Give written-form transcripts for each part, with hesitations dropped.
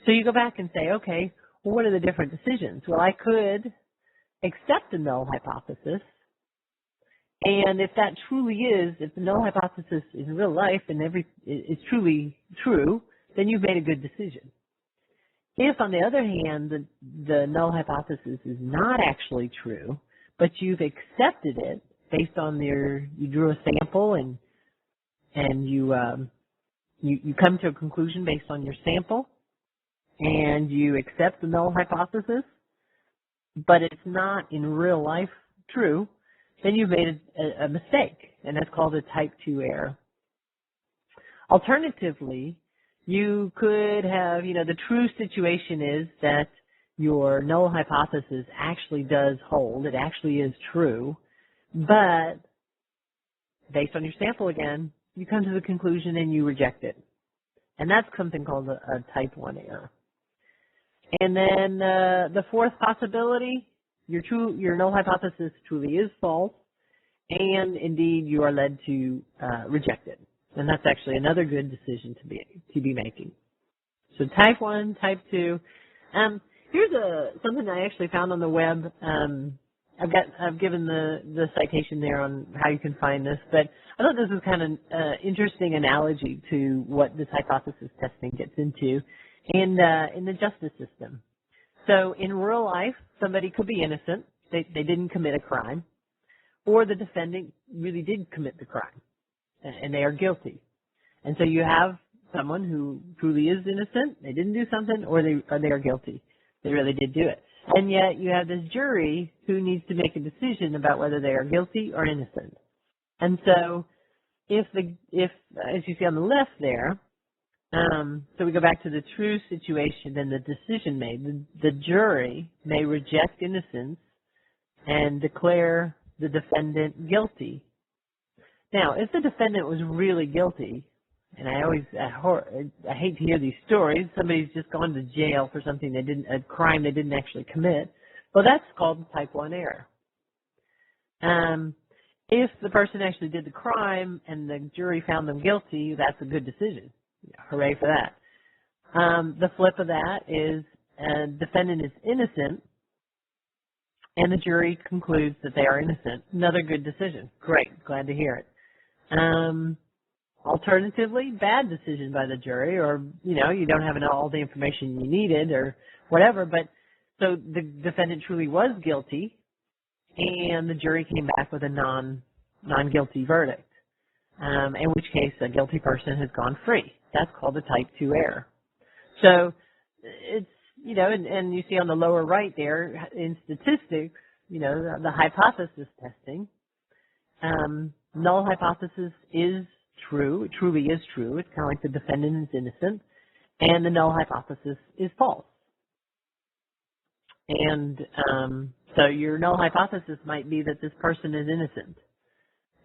So you go back and say, okay, well, what are the different decisions? Well, I could accept the null hypothesis. And if that truly is, if the null hypothesis is in real life and is truly true, then you've made a good decision. If, on the other hand, the null hypothesis is not actually true, but you've accepted it based on you drew a sample and you come to a conclusion based on your sample, and you accept the null hypothesis, but it's not in real life true, then you've made a mistake, and that's called a type 2 error. Alternatively, you could have, the true situation is that your null hypothesis actually does hold. It actually is true, but based on your sample again, you come to the conclusion and you reject it. And that's something called a type 1 error. And then the fourth possibility, your null hypothesis truly is false, and indeed you are led to reject it. And that's actually another good decision to be making. So type 1, type 2. Here's something I actually found on the web. I've given the citation there on how you can find this, but I thought this was kind of an interesting analogy to what this hypothesis testing gets into in the justice system. So in real life, somebody could be innocent. They didn't commit a crime, or the defendant really did commit the crime, and they are guilty. And so you have someone who truly is innocent, they didn't do something, or they are guilty. They really did do it. And yet you have this jury who needs to make a decision about whether they are guilty or innocent. And so if as you see on the left there, so we go back to the true situation and the decision made, the jury may reject innocence and declare the defendant guilty. Now, if the defendant was really guilty, and I hate to hear these stories, somebody's just gone to jail for something a crime they didn't actually commit, well, that's called type 1 error. If the person actually did the crime and the jury found them guilty, that's a good decision. Hooray for that. The flip of that is a defendant is innocent and the jury concludes that they are innocent. Another good decision. Great. Glad to hear it. Alternatively, bad decision by the jury, or, you don't have all the information you needed or whatever, but so the defendant truly was guilty and the jury came back with a non-guilty verdict, in which case a guilty person has gone free. That's called a type 2 error. So it's, and you see on the lower right there in statistics, the hypothesis testing, null hypothesis is true. It truly is true. It's kind of like the defendant is innocent, and the null hypothesis is false. And so your null hypothesis might be that this person is innocent,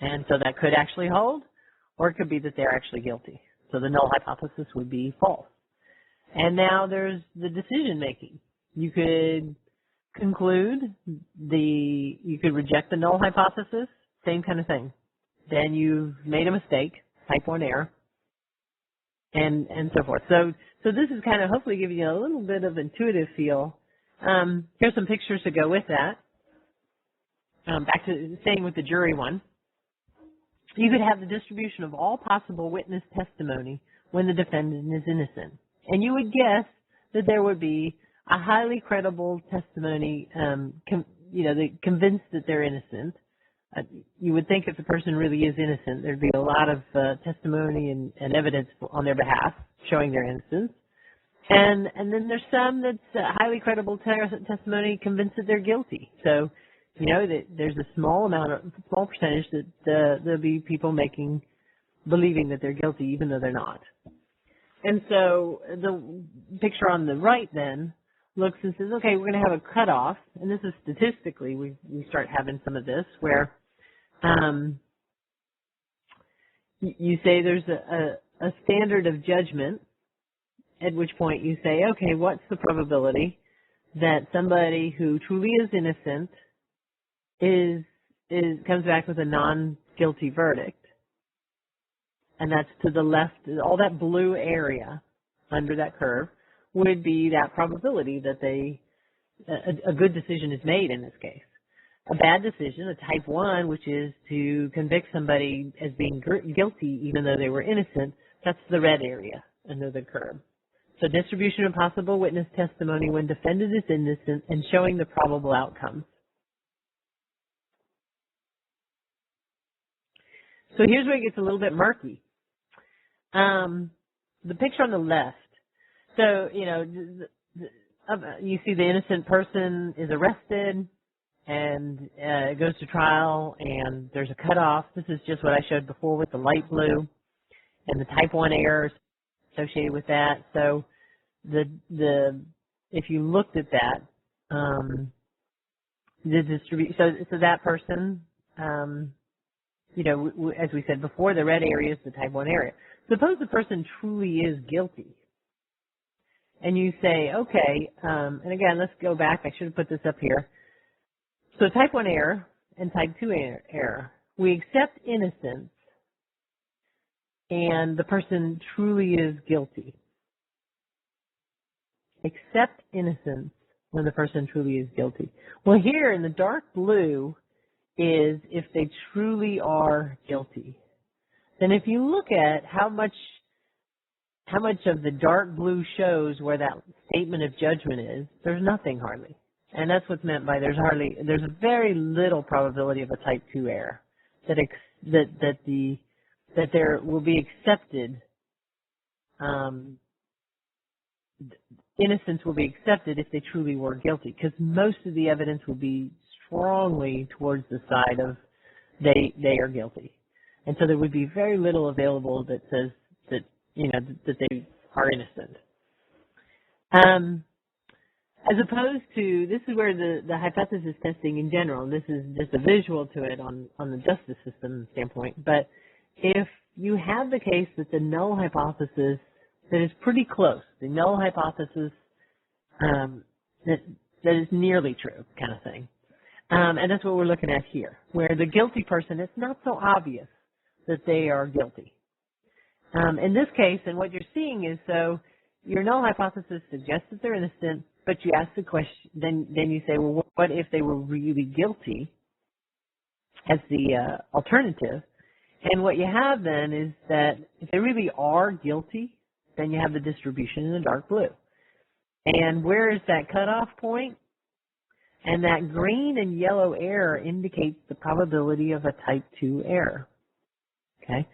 and so that could actually hold, or it could be that they're actually guilty. So the null hypothesis would be false. And now there's the decision making. You could conclude you could reject the null hypothesis, same kind of thing. Then you've made a mistake, type 1 error, and so forth. So this is kind of hopefully giving you a little bit of intuitive feel. Here's some pictures to go with that. Back to staying with the jury one. You could have the distribution of all possible witness testimony when the defendant is innocent. And you would guess that there would be a highly credible testimony, that convinced that they're innocent. You would think if the person really is innocent, there'd be a lot of testimony and evidence on their behalf showing their innocence. And then there's some that's highly credible testimony convinced that they're guilty. So, that there's a small percentage that there'll be people believing that they're guilty even though they're not. And so the picture on the right then looks and says, okay, we're going to have a cutoff, and this is statistically, we start having some of this where you say there's a standard of judgment, at which point you say, okay, what's the probability that somebody who truly is innocent comes back with a non-guilty verdict? And that's to the left, all that blue area under that curve would be that probability that a good decision is made in this case. A bad decision, a type 1, which is to convict somebody as being guilty even though they were innocent, that's the red area under the curve. So distribution of possible witness testimony when defendant is innocent and showing the probable outcomes. So here's where it gets a little bit murky. The picture on the left. So, you see the innocent person is arrested and it goes to trial and there's a cutoff. This is just what I showed before with the light blue and the type 1 errors associated with that. So if you looked at that, so that person, as we said before, the red area is the type 1 area. Suppose the person truly is guilty. And you say, okay, and again, let's go back. I should have put this up here. So type 1 error and type 2 error. We accept innocence and the person truly is guilty. Accept innocence when the person truly is guilty. Well, here in the dark blue is if they truly are guilty. Then if you look at how much of the dark blue shows where that statement of judgment is, there's nothing hardly. And that's what's meant by there's a very little probability of a type 2 error that there will be accepted, innocence will be accepted if they truly were guilty, because most of the evidence will be strongly towards the side of they are guilty. And so there would be very little available that says that, that they are innocent. As opposed to, this is where the hypothesis testing in general, and this is just a visual to it on the justice system standpoint, but if you have the case that the null hypothesis that is pretty close, the null hypothesis that is nearly true kind of thing, and that's what we're looking at here, where the guilty person, it's not so obvious that they are guilty. In this case, and what you're seeing is, so your null hypothesis suggests that they're innocent, but you ask the question, then you say, well, what if they were really guilty as the alternative? And what you have then is that if they really are guilty, then you have the distribution in the dark blue. And where is that cutoff point? And that green and yellow error indicates the probability of a type 2 error. Okay?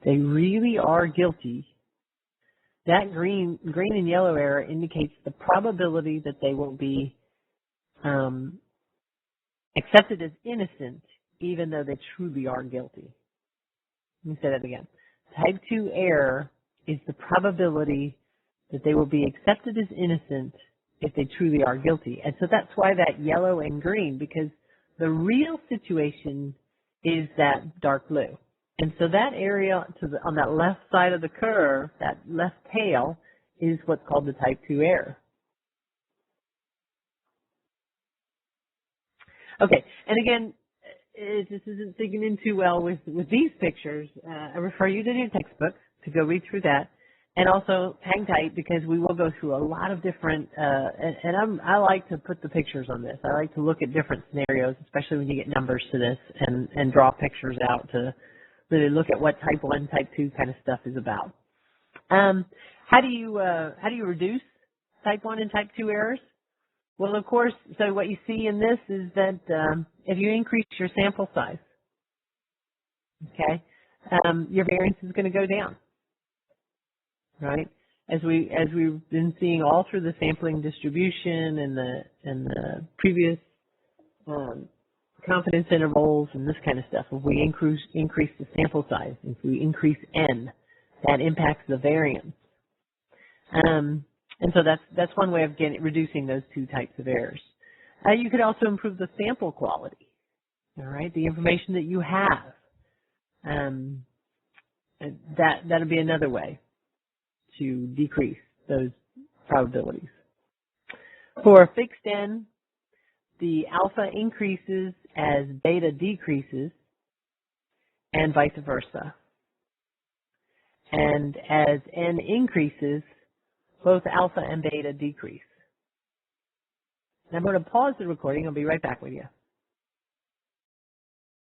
They really are guilty. That green and yellow error indicates the probability that they will be accepted as innocent even though they truly are guilty. Let me say that again. Type 2 error is the probability that they will be accepted as innocent if they truly are guilty. And so that's why that yellow and green, because the real situation is that dark blue. And so that area on that left side of the curve, that left tail, is what's called the type 2 error. Okay, and again, this isn't sinking in too well with these pictures. I refer you to your textbook to go read through that. And also hang tight because we will go through a lot of different, I like to put the pictures on this. I like to look at different scenarios, especially when you get numbers to this, and draw pictures out to really look at what type 1, type 2 kind of stuff is about. How do you reduce type 1 and type 2 errors? Well, of course, so what you see in this is that if you increase your sample size, okay, your variance is going to go down, right? As we've been seeing all through the sampling distribution and the previous confidence intervals and this kind of stuff. If we increase the sample size, if we increase n, that impacts the variance. And so that's one way of reducing those two types of errors. You could also improve the sample quality, all right, the information that you have. That'll be another way to decrease those probabilities. For fixed n, the alpha increases as beta decreases, and vice versa. And as n increases, both alpha and beta decrease. And I'm going to pause the recording. I'll be right back with you.